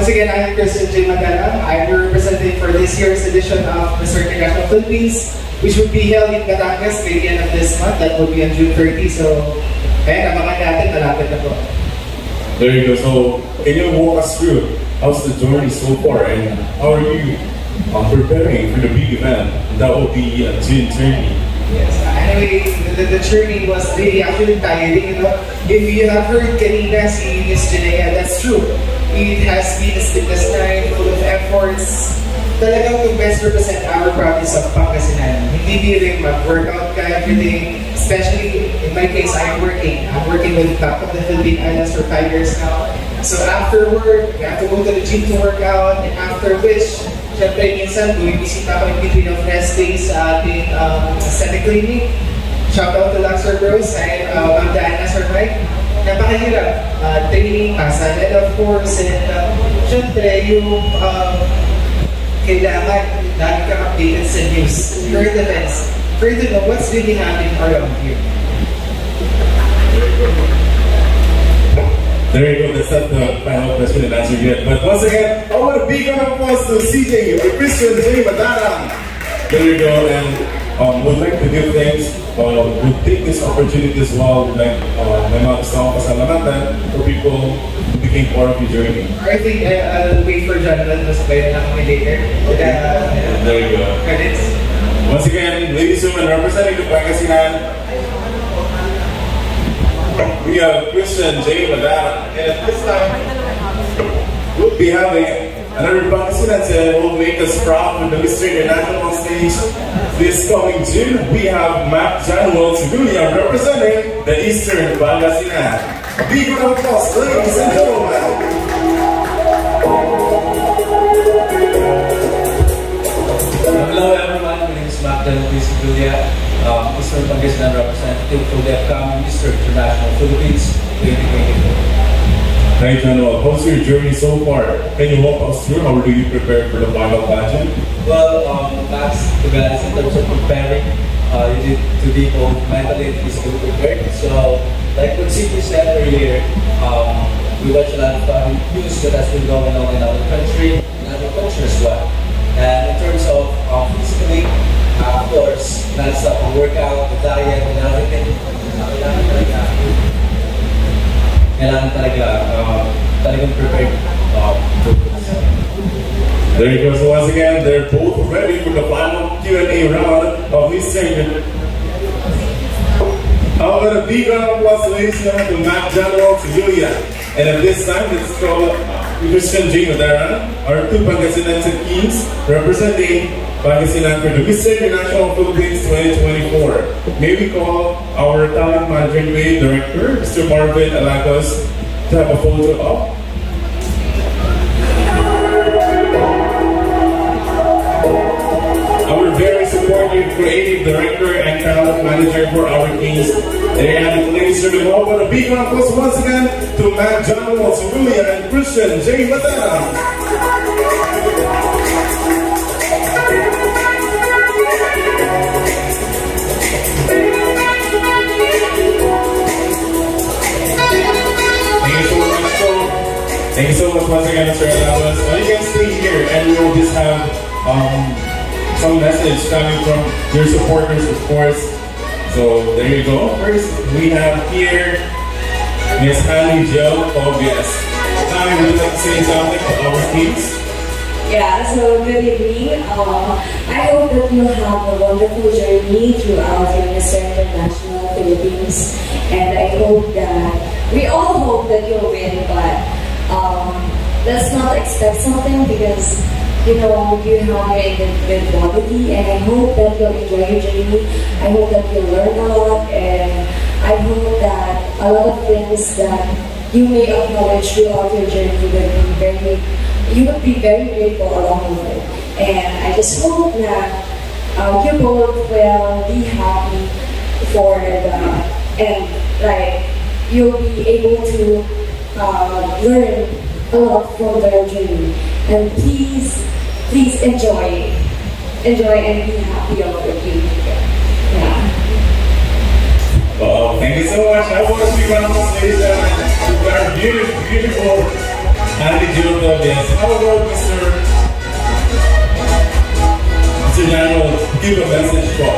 again, I'm Christian J. Madana. I'm your representative for this year's edition of Mr. International Philippines, which would be held in Batangas by the end of this month. That will be on June 30. So, ayan, abangan natin, malapit na po. There you go. So, can you walk us through how's the journey so far, and how are you preparing for the big event that will be June 30? Yes. Anyway, the journey was really actually tiring, you know. If you have heard kanina si Miss Janea, that's true. It has been a sleepless night, full of efforts. Talagang to best represent our province of Pangasinan. Hindi biring mag-workout ka every day. Especially, in my case, I'm working. I'm working with Top of the Philippine Islands for 5 years now. So after work, we have to go to the gym to work out, and after which, siyempre, minsan, bumibisita ko in between of rest days sa ating aesthetic clinic. Shout out to Luxor Bros and Ma'am Diana Sir Mike. Napakahirap. Training, pasanel of course, and siyempre, yung kailangan lagi kang updated sa news, current events, for you to know what's really happening around you. There you go, that's not the final question and answer yet. But once again, I want a big round of applause to CJ, Christian J. Madana. There you go, and would like to give thanks. We'll take this opportunity as well, like may mga kasama pasalamatan for people who became part of your journey. I think I'll wait for Jonathan to sabay na kami later. There you go. Credits. Once again, ladies and gentlemen, representing the Pangasinan, we have Christian J. Madana, and at this time, we'll be having another Pangasinan that will make us proud with the Mr. International stage. This coming June, we have Mac Januel Segulia representing the Eastern Pangasinan. A big round of applause, ladies and gentlemen. Hello everyone, my name is Mac Januel Segulia. Eastern Pangasinan representative for the upcoming Mr. International Philippines 2024. Hi Januel, how's your journey so far? Can you walk us through how do you prepare for the final pageant? Well, Max, to guys, in terms of preparing, you need to be both mentally and physically prepared. So, like what Cindy said earlier, we watch a lot of news that has been going on in our country and other culture as well. And in terms of physically, of course, non-stop workout, the diet, and everything. Kailangan talagang prepared. There you go. So once again, they're both ready for the final Q&A round of this segment. How about a big round of applause, ladies and gentlemen, to Mac Januel Segulia. And at this time, let's call Christian J. Madana, our two Pangasinan Kings, representing Pangasinan for the Mr. International Philippines 2024. May we call our talent management director, Mr. Marvin Alacos, to have a photo up. Our very supportive creative director and talent manager for our Kings. There you have it, ladies and gentlemen. But a big round of applause once again to Mac Januel Segulia and Christian J. Madana. Thank you so much once again, Mr. Alacos. You can stay here and we will just have some message coming from your supporters, of course. So there you go. First, we have here Miss Annie Jo Tobias. Annie, would you like to say something to our teams? Yeah, so good evening. I hope that you have a wonderful journey throughout your Mr. International Philippines. And I hope that, we all hope that you'll win, but let's not expect something because you know you have your good quality, and I hope that you'll enjoy your journey. I hope that you'll learn a lot, and I hope that a lot of things that you may acknowledge throughout your journey you would be very grateful along the way. And I just hope that you both will be happy for and like you'll be able to learn a lot from their journey. And please enjoy and be happy of what you do. Yeah. Well, thank you so much. I want to be one of those ladies that are beautiful Andy Junto, yes. How about Mr. Daniel, give a message for?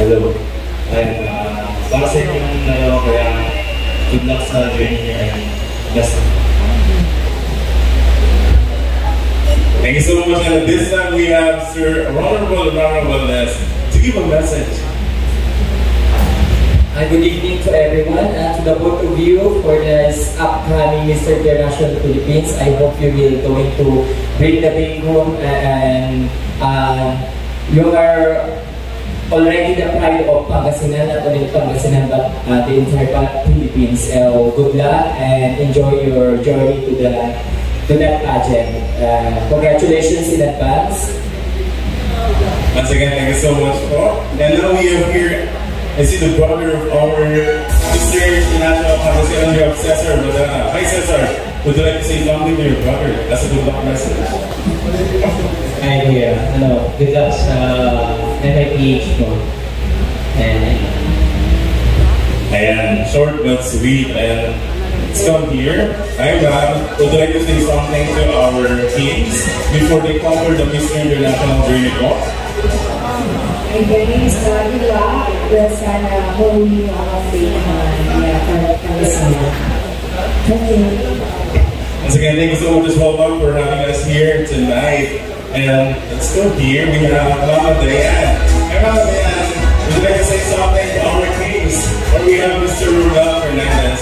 Hello. Ayun, para sa inyong dalawa, kaya good luck sa journey niya and best. Thank you so much. And this time we have Sir Honorable Valdez to give a message. Good evening to everyone and to the both of you for this upcoming Mr. International Philippines. I hope you will going to bring the big home and you are already the pride of Pangasinan, not only Pangasinan but the entire Philippines. Good luck and enjoy your journey to that pageant. Congratulations in advance. Once again, thank you so much, Paul. And now we have here, I see the brother of our Mr. International Pangasinan, you have Cesar. Hi Cesar, would you like to say something to your brother? That's a good luck message. Hi dear, good luck sa MIPH mo. And short but sweet, and let's come here. I'm would you like to say something to our teams before they conquer the Mr. International Journey Walk? Good luck. Sana huli mo ang faith para Pangasinan. Once again, thank you so much, Welcome, for having us here tonight. And let's go here. We have Mama Dayan. Hey, Mama Dayan, would you like to say something to our teams? Or we have Mr. Rubel Fernandez.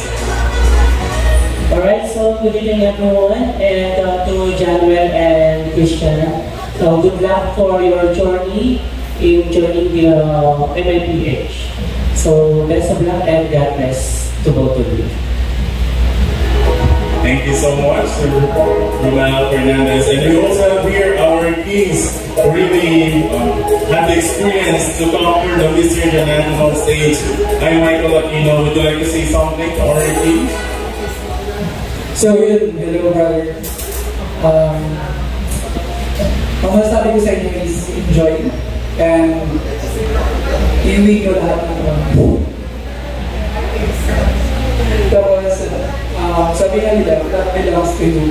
Alright, so good evening everyone, and to Januel and Christian. So good luck for your journey in joining the MIPH. So best of luck and God bless to both of you. Thank you so much, Sir Romel Fernandez. And we also have here our kings who really had the experience to conquer the Mr. International stage. I'm Michael Aquino. Would you like to say something to our kings? So yun, hello brother. Ang masasabi ko sa inyo is enjoy and iuwi ko lahat ng tapos sabi nga nila, that belongs to you,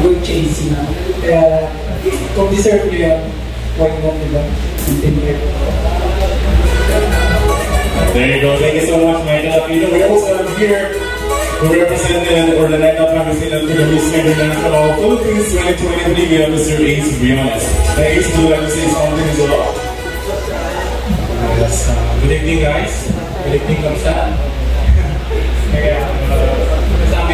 good chasing. Kaya kung deserve nyo yan, why not, diba? Continue. There you go. Thank you so much, Michael Aquino. We also have here who represented or the night of Pangasinan to the Miss International Philippines 2023. We have Mr. Ace Briones. Ace, would you like to say something as well? Yes, good evening guys. Good evening, Kamsa. Sabi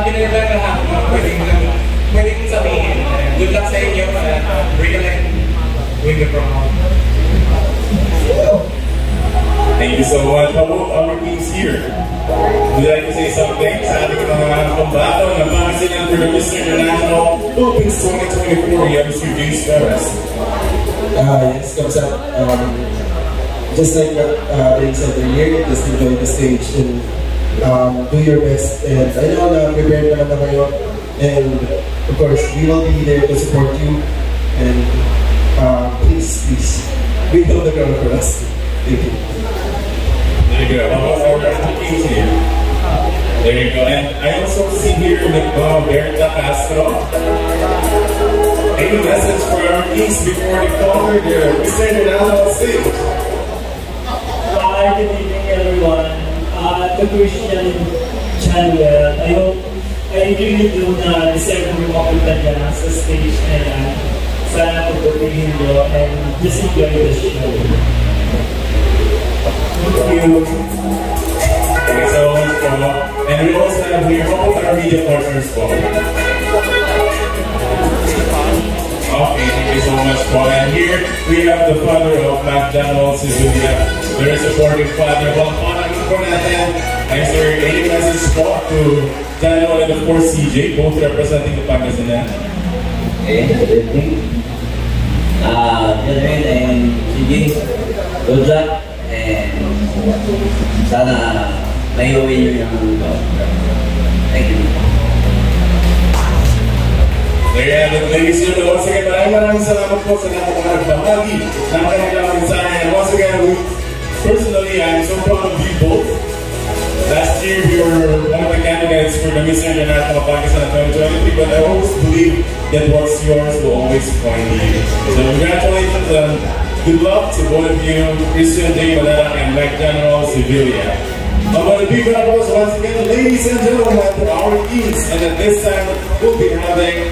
na nila lahat, pwede kong sabihin. Good luck sa inyo. Recollect win the promo. Thank you so much. How about our teams here? Would you like to say something sa ating mga pambato ng Pangasinan for the Mr. International Philippines 2024? You have Mr. James Perez. Yes, comes up. Just like what they said earlier, just enjoy the stage and do your best. And I know na prepared naman na kayo. And of course, we will be there to support you. And please, wait on the ground for us. Thank you. There you go. How about our teams here? There you go. And I also see here Berta Castro. Any message for our teams before they conquer the Mr. International stage? Good evening everyone. To Christian Januel, I really do na deserve mo mapunta dyan sa stage na yan. Sana pagpapilihin nyo and just enjoy the show. Thank you. Thank you so much, Paul. And we also have here all our media partners, Paul. Okay, thank you so much, Paul. And here we have the father of McDonald's, Julia. Very supportive father. Well, for natin, I'm sorry, any message po to Daniel and of course CJ, both representing the Pangasinan. Okay, good evening. Daniel and CJ, good luck. And sana may uwi nyo yung thank you. There There you have it, ladies and gentlemen. Once again, maraming salamat po sa lahat ng mga nagbahagi ng kanilang mensahe. And once again, personally, I'm so proud of you both. Last year, we were one of the candidates for the Miss International Pakistan 2023, but I always believe that what's yours will always find you. So congratulations and good luck to both of you, Christian J. Malarak and Mike General Sevilla. About a big round of applause once again, ladies and gentlemen, for our teams. And at this time, we'll be having